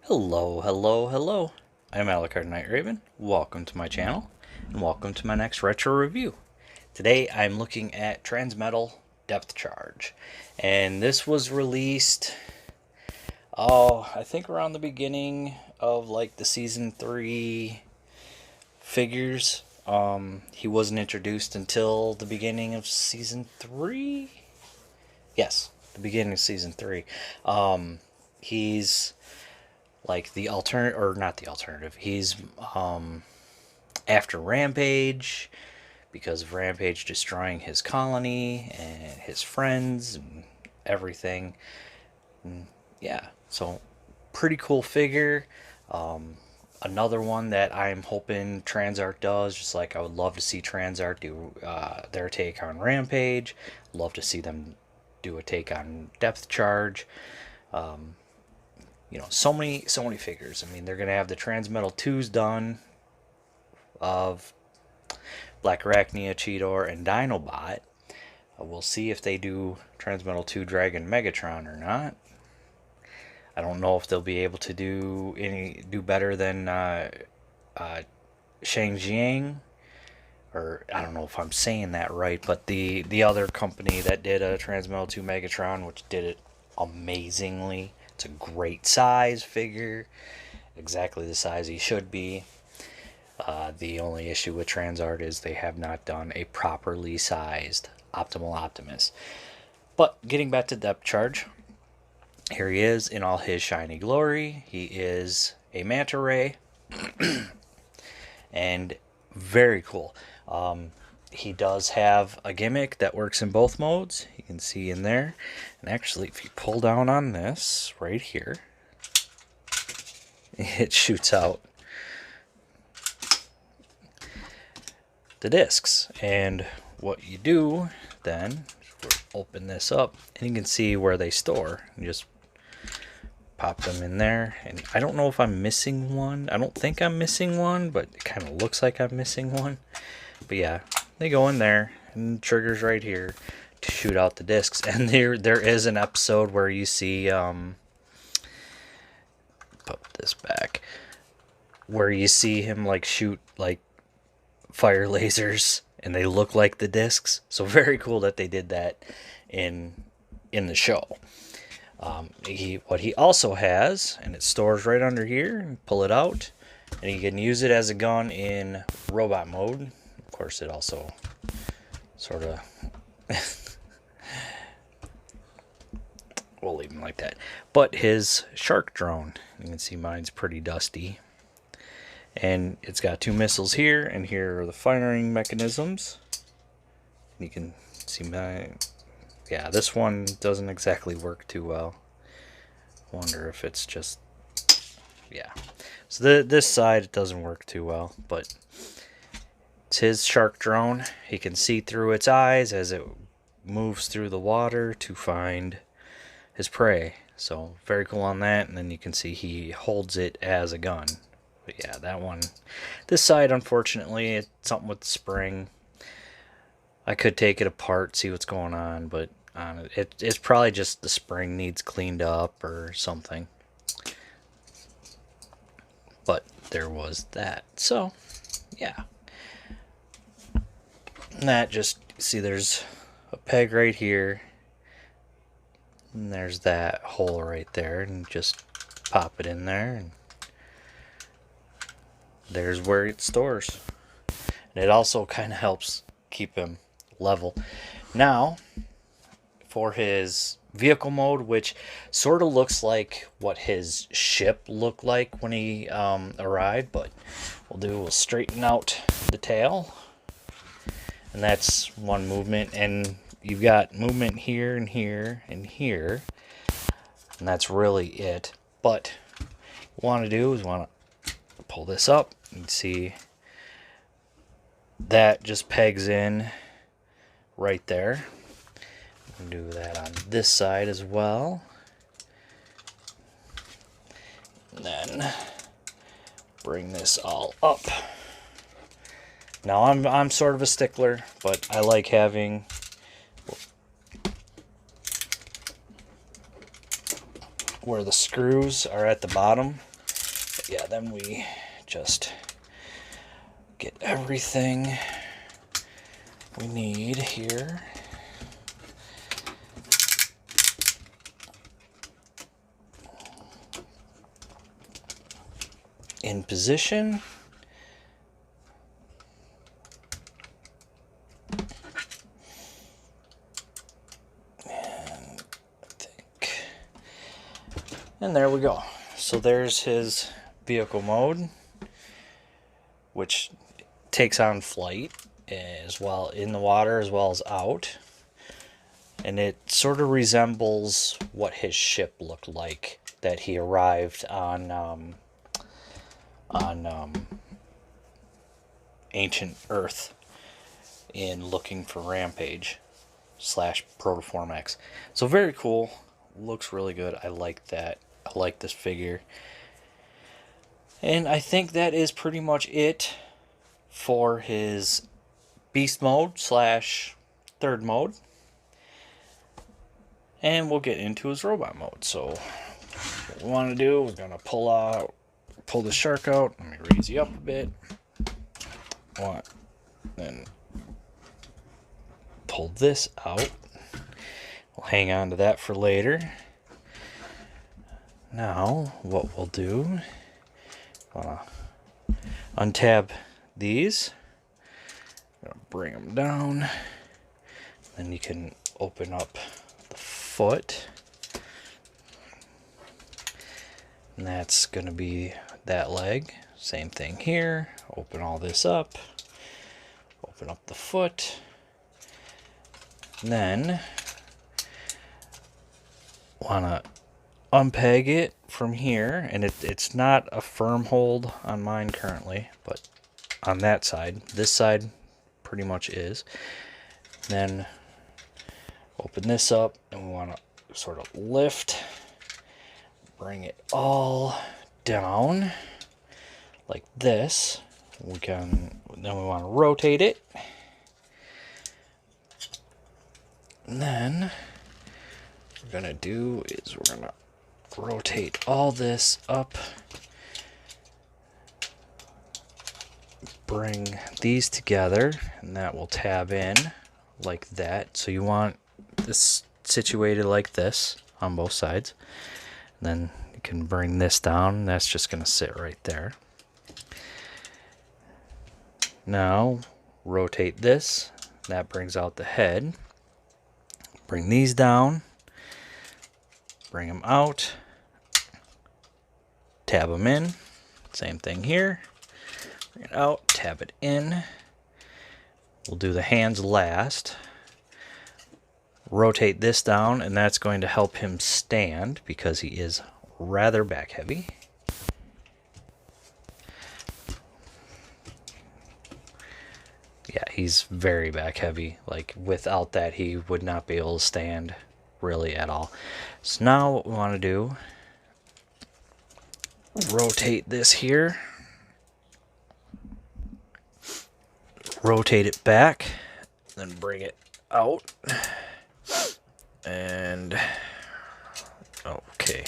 Hello, hello, hello. I'm Alucard Night Raven. Welcome to my channel, and welcome to my next retro review. Today I'm looking at Transmetal Depth Charge, and this was released, I think around the beginning of like the season 3 figures. He wasn't introduced until the beginning of season 3. Yes, the beginning of season 3. He's like the alternative, or not the alternative. He's after Rampage because of Rampage destroying his colony and his friends and everything. And yeah, so pretty cool figure. Another one that I'm hoping Transart does, just like I would love to see Transart do their take on Rampage. Love to see them do a take on Depth Charge. You know, so many figures. I mean, they're gonna have the Transmetal 2s done of Black Arachnia, Cheetor, and Dinobot. We'll see if they do Transmetal 2 Dragon Megatron or not. I don't know if they'll be able to do better than Shang Jiang, or I don't know if I'm saying that right, but the other company that did a Transmetal 2 Megatron, which did it amazingly. It's a great size figure, exactly the size he should be. The only issue with Transart is they have not done a properly sized Optimal Optimus. But getting back to Depth Charge, here he is in all his shiny glory. He is a Manta Ray, and very cool. He does have a gimmick that works in both modes. You can see in there. And actually, if you pull down on this right here, it shoots out the discs. And what you do then, open this up, and you can see where they store. You just pop them in there. And I don't know if I'm missing one. I don't think I'm missing one, but it kind of looks like I'm missing one. But yeah, they go in there, and the trigger's right here to shoot out the discs. And there is an episode where you see put this back, where you see him like shoot like fire lasers, and they look like the discs. So very cool that they did that in the show. What he also has, and it stores right under here, and pull it out, and you can use it as a gun in robot mode. Of course, it also sort of we'll leave him like that. But his shark drone, you can see mine's pretty dusty, and it's got 2 missiles here, and here are the firing mechanisms. You can see mine. Yeah, this one doesn't exactly work too well. Wonder if it's just, yeah. So this side, it doesn't work too well, but it's his shark drone. He can see through its eyes as it moves through the water to find his prey. So very cool on that. And then you can see he holds it as a gun. But yeah, that one, this side, unfortunately, it's something with the spring. I could take it apart, see what's going on, but it's probably just the spring needs cleaned up or something. But there was that. So, yeah. And that, just see, there's a peg right here, and there's that hole right there, and just pop it in there, and there's where it stores. And it also kind of helps keep him level. Now, for his vehicle mode, which sort of looks like what his ship looked like when he arrived, but we'll straighten out the tail, and that's one movement, and you've got movement here and here and here, and that's really it. But what you want to do is want to pull this up and see that just pegs in right there. Do that on this side as well. And then bring this all up. Now I'm sort of a stickler, but I like having where the screws are at the bottom But yeah, then we just get everything we need here. In position. And there we go. So there's his vehicle mode, which takes on flight as well in the water as well as out. And it sort of resembles what his ship looked like that he arrived on ancient Earth in Looking for Rampage / Protoform X. So very cool. Looks really good. I like that. I like this figure. And I think that is pretty much it for his beast mode / third mode. And we'll get into his robot mode. So what we want to do, we're going to pull the shark out. Let me raise you up a bit. Then pull this out. We'll hang on to that for later. Now, what we'll do, untab these. I'm gonna bring them down. Then you can open up the foot. And that's going to be that leg. Same thing here. Open all this up. Open up the foot. And then want to unpeg it from here. And it's not a firm hold on mine currently, but on that side, this side pretty much is. Then open this up, and we want to sort of lift, bring it all down like this. Then we want to rotate it. And then what we're going to do is we're going to rotate all this up. Bring these together, and that will tab in like that. So you want this situated like this on both sides. And then you can bring this down. That's just going to sit right there. Now rotate this. That brings out the head. Bring these down. Bring them out. Tab them in. Same thing here. Bring it out. Tab it in. We'll do the hands last. Rotate this down, and that's going to help him stand because he is rather back heavy. Yeah, he's very back heavy. Like, without that, he would not be able to stand really at all. So now what we want to do, rotate this here. Rotate it back, then bring it out. And okay,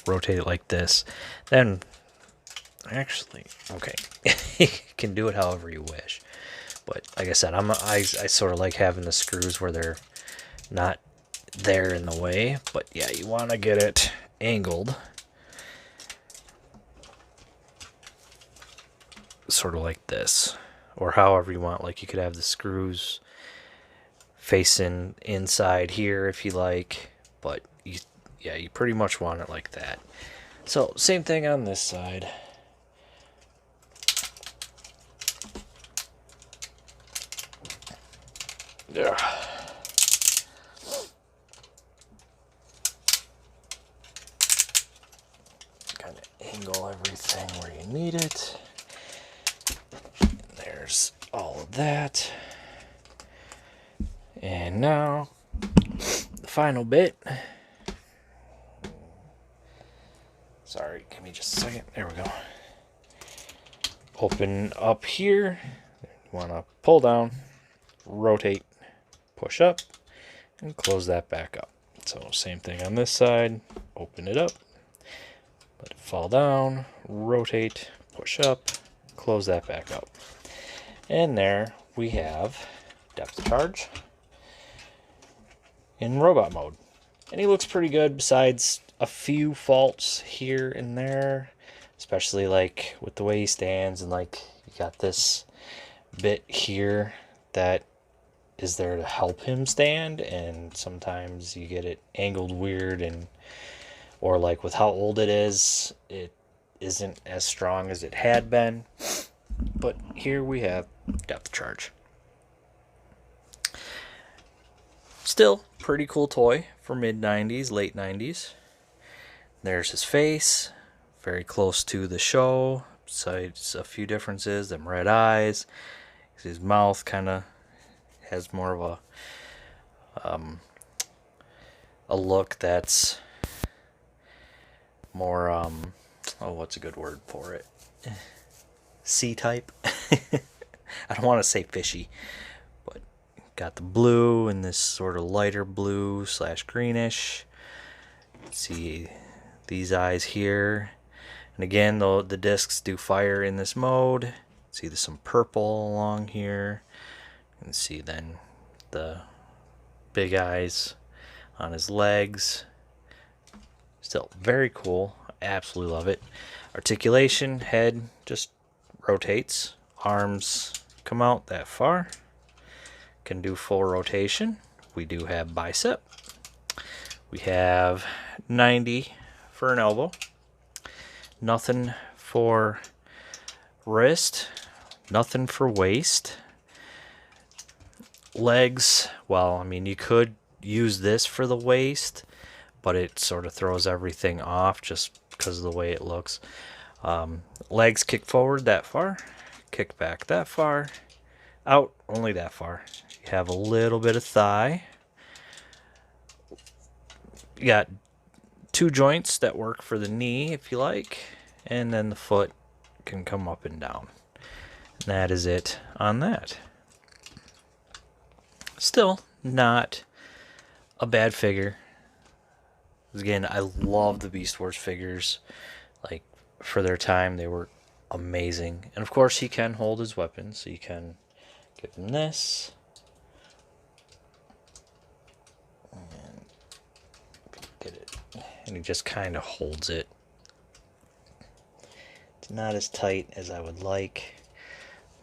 rotate it like this. Then actually, okay, you can do it however you wish. But like I said, I sort of like having the screws where they're not there in the way. But yeah, you want to get it angled, sort of like this, or however you want. Like you could have the screws facing inside here if you like, but you pretty much want it like that. So same thing on this side. Yeah. Kind of angle everything where you need it. And there's all of that. And now, the final bit. Sorry, give me just a second. There we go. Open up here. You want to pull down, rotate, push up, and close that back up. So same thing on this side. Open it up, let it fall down, rotate, push up, close that back up. And there we have depth charge in robot mode. And he looks pretty good besides a few faults here and there, especially like with the way he stands, and like you got this bit here that is there to help him stand, and sometimes you get it angled weird, and or like with how old it is, it isn't as strong as it had been. But here we have depth charge. Still pretty cool toy for mid 90s, late 90s. There's his face, very close to the show, besides a few differences, them red eyes. His mouth kind of has more of a look that's more oh, what's a good word for it? C-type. I don't want to say fishy, but got the blue and this sort of lighter blue / greenish. See these eyes here, and again, though the discs do fire in this mode. See there's some purple along here. You can see then the big eyes on his legs. Still very cool. Absolutely love it. Articulation, head just rotates. Arms come out that far. Can do full rotation. We do have bicep. We have 90 for an elbow. Nothing for wrist. Nothing for waist. Legs, well, I mean, you could use this for the waist, but it sort of throws everything off just because of the way it looks. Legs kick forward that far, kick back that far, out only that far. You have a little bit of thigh. You got 2 joints that work for the knee if you like, and then the foot can come up and down. And that is it on that. Still not a bad figure. Again, I love the Beast Wars figures. Like, for their time, they were amazing. And of course, he can hold his weapon, so you can give him this. And get it. And he just kind of holds it. It's not as tight as I would like,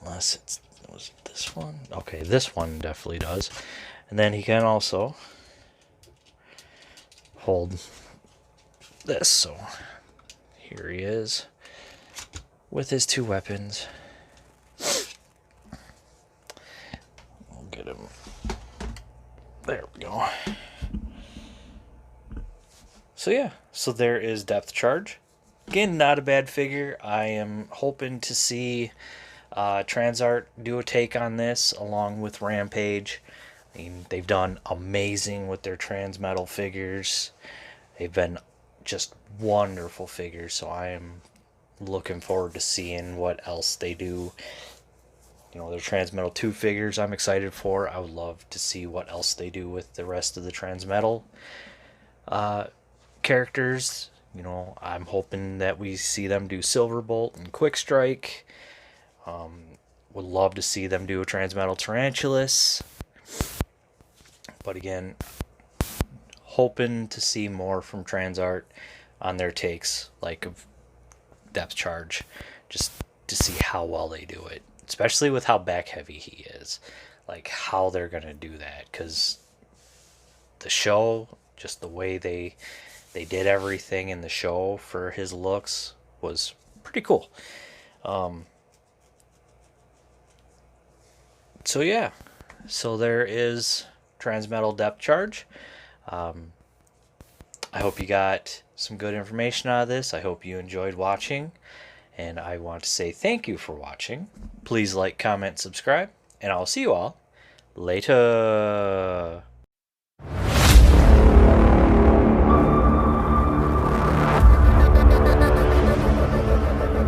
unless it was this one. Okay, this one definitely does. And then he can also hold this. So here he is with his 2 weapons. We'll get him. There we go. So yeah, so there is depth charge. Again, not a bad figure. I am hoping to see Transart do a take on this along with Rampage. I mean, they've done amazing with their Transmetal figures. They've been just wonderful figures, so I am looking forward to seeing what else they do. You know, their Transmetal 2 figures I'm excited for. I would love to see what else they do with the rest of the Transmetal characters. You know, I'm hoping that we see them do Silverbolt and Quick Strike. Would love to see them do a Transmetal Tarantulas. But again, hoping to see more from Transart on their takes, like of depth charge, just to see how well they do it. Especially with how back heavy he is. Like how they're going to do that. Because the show, just the way they did everything in the show for his looks was pretty cool. So yeah, so there is Transmetal depth charge. I hope you got some good information out of this. I hope you enjoyed watching, and I want to say thank you for watching. Please like, comment, subscribe, and I'll see you all later.